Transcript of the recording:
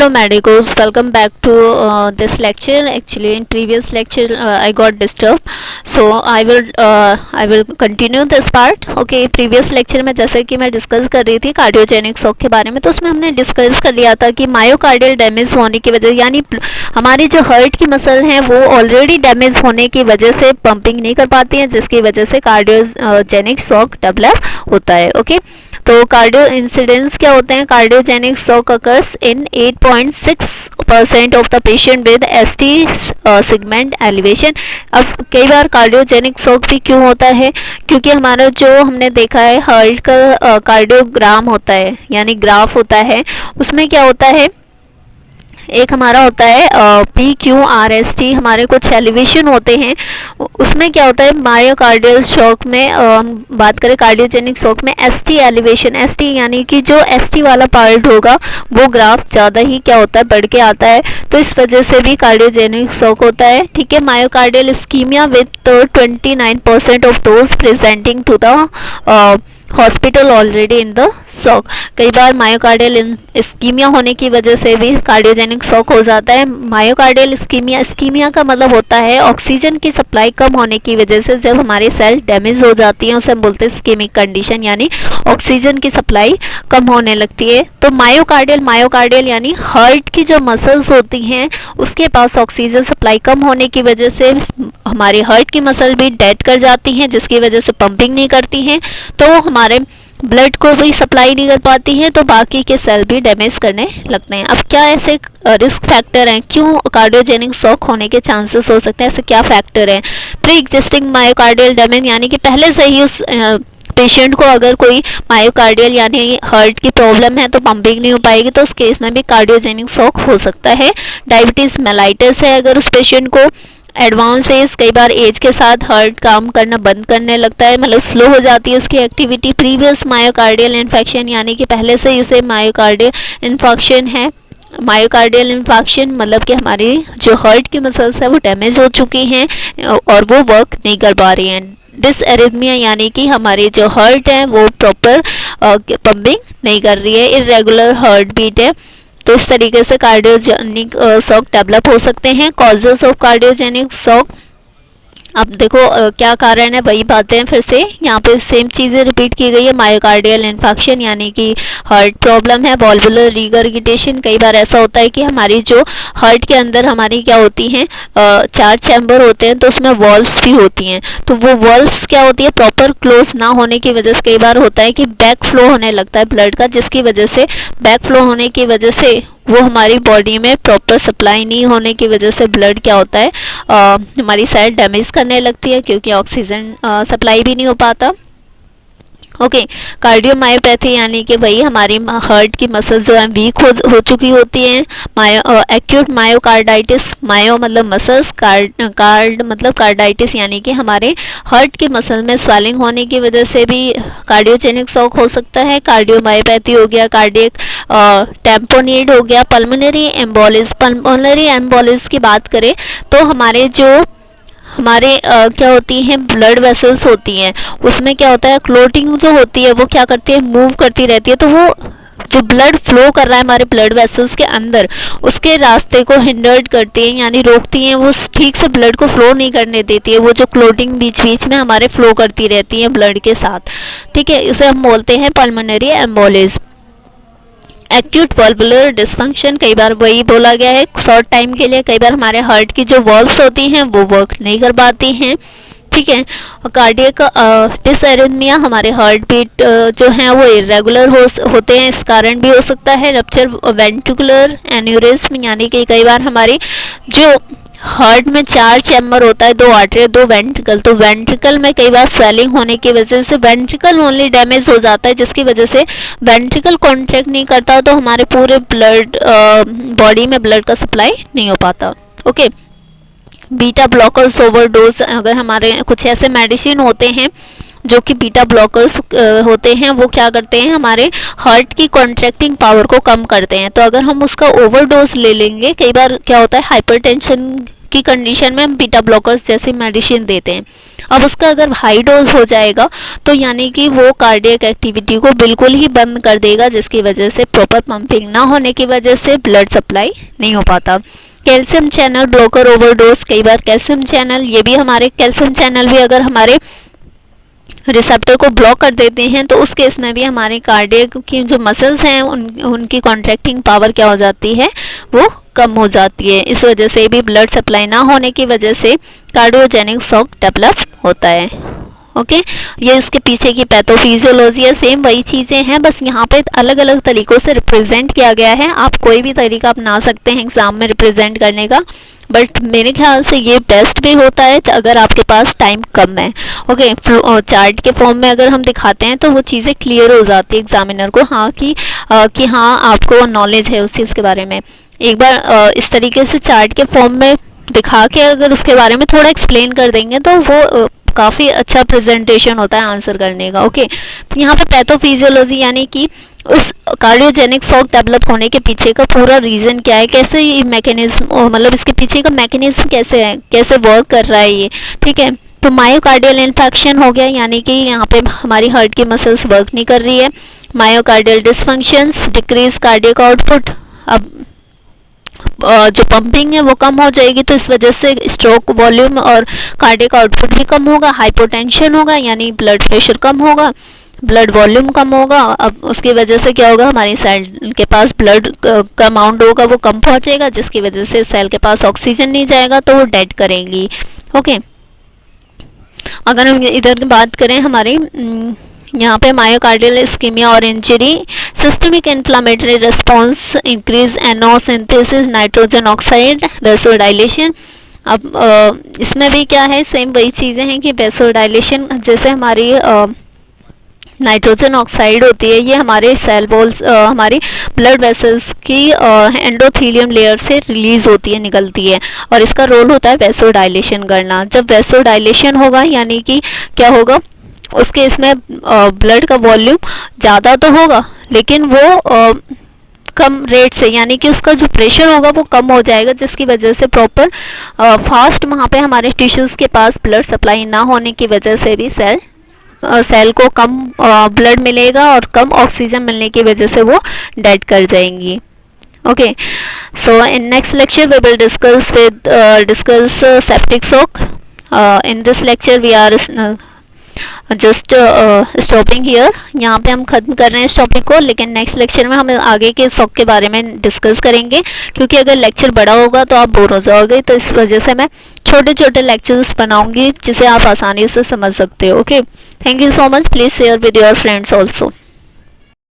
Hello medicos, welcome back to this lecture. Actually in previous lecture I got disturbed, so I will continue this part. Okay, previous lecture में जैसे कि मैं discuss कर रही थी cardiogenic shock के बारे में, तो उसमें हमने डिस्कस कर लिया था कि मायोकार्डियल डैमेज होने की वजह, यानी हमारी जो हार्ट की मसल हैं वो ऑलरेडी डैमेज होने की वजह से पंपिंग नहीं कर पाती हैं, जिसकी वजह से कार्डियोजेनिक शॉक डेवलप होता है. ओके, तो कार्डियो इंसिडेंस क्या होते हैं? Cardiogenic shock occurs in 8.6% of the patient with ST segment elevation. अब कई बार कार्डियोजेनिक शॉक भी क्यों होता है? क्योंकि हमारा जो हमने देखा है हार्ट का कार्डियोग्राम होता है, यानी ग्राफ होता है, उसमें क्या होता है, एक हमारा होता है PQRST, हमारे कुछ एलिवेशन होते हैं. उसमें क्या होता है मायोकार्डियल शॉक में, हम बात करें कार्डियोजेनिक शॉक में ST एलिवेशन, ST यानी कि जो ST वाला पार्ट होगा वो ग्राफ ज़्यादा ही क्या होता है बढ़ के आता है, तो इस वजह से भी कार्डियोजेनिक शॉक होता है. ठीक है, myocardial ischaemia with 29% of those presenting to the hospital already in the shock. कई बार मायोकार्डियल इस्कीमिया होने की वजह से भी कार्डियोजेनिक शॉक हो जाता है. मायोकार्डियल इस्कीमिया का मतलब होता है ऑक्सीजन की सप्लाई कम होने की वजह से जब हमारी सेल डैमेज हो जाती है, उसे हम बोलते हैं इस्कीमिक कंडीशन, यानी ऑक्सीजन की सप्लाई कम होने लगती है. तो मायोकार्डियल यानी हार्ट की जो मसल्स होती हैं उसके पास ऑक्सीजन सप्लाई कम होने की वजह से हमारी हार्ट की मसल भी डेड कर जाती हैं, जिसकी वजह से पंपिंग नहीं करती हैं, तो हमारे ब्लड को भी सप्लाई नहीं कर पाती हैं, तो बाकी के सेल भी डैमेज करने लगते हैं. अब क्या ऐसे रिस्क फैक्टर हैं, क्यों कार्डियोजेनिक शॉक होने के चांसेस हो सकते हैं, ऐसे क्या फैक्टर हैं? प्री एग्जिस्टिंग मायोकार्डियल डैमेज, यानी कि पहले से ही उस पेशेंट को अगर कोई मायोकार्डियल यानी हार्ट की प्रॉब्लम है तो पंपिंग नहीं हो पाएगी, तो उस केस में भी कार्डियोजेनिक शॉक हो सकता है. डायबिटीज मेलाइटिस है अगर उस पेशेंट को, एडवांस एज, कई बार एज के साथ हार्ट काम करना बंद करने लगता है, मतलब स्लो हो जाती है उसकी एक्टिविटी. प्रीवियस मायोकार्डियल इन्फेक्शन, यानी कि पहले से ही उसे मायोकार्डियल इन्फेक्शन है. मायोकार्डियल इन्फेक्शन मतलब कि हमारी जो हार्ट की मसल्स है वो डैमेज हो चुकी हैं और वो वर्क नहीं कर पा रही हैं. डिसएरिथमिया यानी कि हमारी जो हार्ट है वो प्रॉपर पंपिंग नहीं कर रही है, इरेगुलर हार्ट बीट है. तो इस तरीके से कार्डियोजेनिक शॉक डेवलप हो सकते हैं. कॉजेस ऑफ कार्डियोजेनिक शॉक, अब देखो क्या कारण है, वही बातें हैं फिर से यहाँ पे सेम चीज़ें रिपीट की गई है. मायोकार्डियल इन्फेक्शन यानी कि हार्ट प्रॉब्लम है. वॉल्वुलर रिगर्गिटेशन, कई बार ऐसा होता है कि हमारी जो हार्ट के अंदर हमारी क्या होती हैं 4 चैम्बर होते हैं, तो उसमें वॉल्व्स भी होती हैं, तो वो वॉल्व्स क्या होती है प्रॉपर क्लोज ना होने की वजह से कई बार होता है कि बैक फ्लो होने लगता है ब्लड का, जिसकी वजह से बैक फ्लो होने की वजह से वो हमारी बॉडी में प्रॉपर सप्लाई नहीं होने की वजह से ब्लड क्या होता है हमारी सेल डैमेज करने लगती है, क्योंकि ऑक्सीजन सप्लाई भी नहीं हो पाता. ओके, कार्डियोमायोपैथी यानी कि भाई हमारी हार्ट की मसल्स जो है वीक हो चुकी होती हैं. एक्यूट मायोकार्डाइटिस, मायो मतलब मसल्स, कार्ड मतलब कार्डाइटिस यानी कि हमारे हार्ट की मसल में स्वेलिंग होने की वजह से भी कार्डियोजेनिक शॉक हो सकता है. कार्डियोमायोपैथी हो गया, कार्डियक टेम्पोनेट हो गया. पल्मोनरी एम्बोलिज्म की बात करें तो हमारे जो क्या होती हैं ब्लड वेसल्स होती हैं, उसमें क्या होता है क्लोटिंग जो होती है वो क्या करती है मूव करती रहती है, तो वो जो ब्लड फ्लो कर रहा है हमारे ब्लड वेसल्स के अंदर उसके रास्ते को हिंडर्ड करती हैं, यानी रोकती हैं, वो ठीक से ब्लड को फ्लो नहीं करने देती है. वो जो क्लोटिंग बीच बीच में हमारे फ्लो करती रहती है ब्लड के साथ. ठीक है, इसे हम बोलते हैं पल्मोनरी एम्बोलिज्म. एक्यूट वॉल्वुलर डिसफंक्शन, कई बार वही बोला गया है शॉर्ट टाइम के लिए, कई बार हमारे हार्ट की जो वॉल्व्स होती हैं वो वर्क नहीं कर पाती हैं. ठीक है, कार्डियक डिसएरिथमिया, हमारे हार्ट बीट जो हैं वो इरेगुलर होते हैं, इस कारण भी हो सकता है. रप्चर वेंट्रिकुलर एन्यूरिज्म, यानी कि कई बार हमारी जो हार्ट में 4 चैम्बर होता है, 2 आर्टरी 2 वेंट्रिकल, तो वेंट्रिकल में कई बार स्वेलिंग होने की वजह से वेंट्रिकल ओनली डैमेज हो जाता है, जिसकी वजह से वेंट्रिकल कॉन्ट्रैक्ट नहीं करता, तो हमारे पूरे ब्लड बॉडी में ब्लड का सप्लाई नहीं हो पाता. ओके, बीटा ब्लॉकर्स ओवरडोज, अगर हमारे कुछ ऐसे मेडिसिन होते हैं जो कि बीटा ब्लॉकर्स होते हैं, वो क्या करते हैं हमारे हार्ट की कॉन्ट्रैक्टिंग पावर को कम करते हैं, तो अगर हम उसका ओवरडोज ले लेंगे, कई बार क्या होता है हाइपरटेंशन की कंडीशन में हम बीटा ब्लॉकर्स जैसी मेडिसिन देते हैं। अब उसका अगर हाई डोज हो जाएगा तो यानी कि वो कार्डियक एक्टिविटी को बिल्कुल ही बंद कर देगा, जिसकी वजह से प्रॉपर पंपिंग ना होने की वजह से ब्लड सप्लाई नहीं हो पाता। कैल्शियम चैनल ब्लॉकर ओवरडोज, कई बार कैल्शियम चैनल, ये भी हमारे कैल्शियम चैनल भी अगर हमारे रिसेप्टर को ब्लॉक कर देते हैं तो उस केस में भी हमारे कार्डियक की जो मसल्स हैं उनकी कॉन्ट्रैक्टिंग पावर क्या हो जाती है, वो कम हो जाती है। इस वजह से भी ब्लड सप्लाई ना होने की वजह से कार्डियोजेनिक शॉक डेवलप होता है। ओके, ये उसके पीछे की पैथोफिजियोलॉजी है, सेम वही चीज़ें हैं, बस यहाँ पे अलग अलग तरीक़ों से रिप्रेजेंट किया गया है। आप कोई भी तरीका अपना सकते हैं एग्जाम में रिप्रेजेंट करने का, बट मेरे ख्याल से ये बेस्ट भी होता है अगर आपके पास टाइम कम है। ओके, चार्ट के फॉर्म में अगर हम दिखाते हैं तो वो चीज़ें क्लियर हो जाती है एग्जामिनर को, हाँ कि हाँ आपको नॉलेज है उस चीज़ के बारे में। एक बार इस तरीके से चार्ट के फॉर्म में दिखा के अगर उसके बारे में थोड़ा एक्सप्लेन कर देंगे तो वो काफ़ी अच्छा प्रेजेंटेशन होता है आंसर करने का। ओके, तो यहाँ पे पैथोफिजियोलॉजी यानी कि उस कार्डियोजेनिक शॉक डेवलप होने के पीछे का पूरा रीज़न क्या है, कैसे ये मैकेनिज्म, मतलब इसके पीछे का मैकेनिज्म कैसे है, कैसे वर्क कर रहा है ये, ठीक है। तो मायोकार्डियल इन्फेक्शन हो गया, यानी कि यहाँ पे हमारी हार्ट की मसल्स वर्क नहीं कर रही है। Myocardial dysfunctions, decrease cardiac output, अब जो पंपिंग है वो कम हो जाएगी तो इस वजह से स्ट्रोक वॉल्यूम और कार्डियक आउटपुट भी कम होगा। हाइपोटेंशन होगा यानी ब्लड प्रेशर कम होगा, ब्लड वॉल्यूम कम होगा। अब उसकी वजह से क्या होगा, हमारी सेल के पास ब्लड का अमाउंट होगा वो कम पहुंचेगा, जिसकी वजह से सेल के पास ऑक्सीजन नहीं जाएगा तो वो डेड करेंगी। ओके, अगर हम इधर बात करें हमारी यहाँ पे मायोकार्डियल इस्कीमिया और injury, systemic inflammatory response, increase eNOS synthesis, nitrogen oxide, vasodilation. अब इसमें भी क्या है, सेम वही चीज़ें हैं कि वेसोडाइलेशन जैसे हमारी नाइट्रोजन ऑक्साइड होती है, ये हमारे सेल वॉल्स हमारी ब्लड वेसल्स की एंडोथेलियम लेयर से रिलीज होती है, निकलती है, और इसका रोल होता है वेसोडाइलेशन करना। जब वेसोडाइलेशन होगा यानी कि क्या होगा, उसके इसमें ब्लड का वॉल्यूम ज़्यादा तो होगा लेकिन वो कम रेट से, यानी कि उसका जो प्रेशर होगा वो कम हो जाएगा, जिसकी वजह से प्रॉपर फास्ट वहाँ पे हमारे टिश्यूज़ के पास ब्लड सप्लाई ना होने की वजह से भी सेल को कम ब्लड मिलेगा और कम ऑक्सीजन मिलने की वजह से वो डेड कर जाएंगी। Okay, so in next lecture we will discuss septic shock. In this lecture we are just stopping here, यहाँ पे हम ख़त्म कर रहे हैं इस टॉपिक को, लेकिन नेक्स्ट लेक्चर में हम आगे के शॉक के बारे में डिस्कस करेंगे, क्योंकि अगर लेक्चर बड़ा होगा तो आप बोर हो जाओगे, तो इस वजह से मैं छोटे छोटे लेक्चर्स बनाऊंगी जिसे आप आसानी से समझ सकते हो। Okay, thank you so much, please share with your friends also.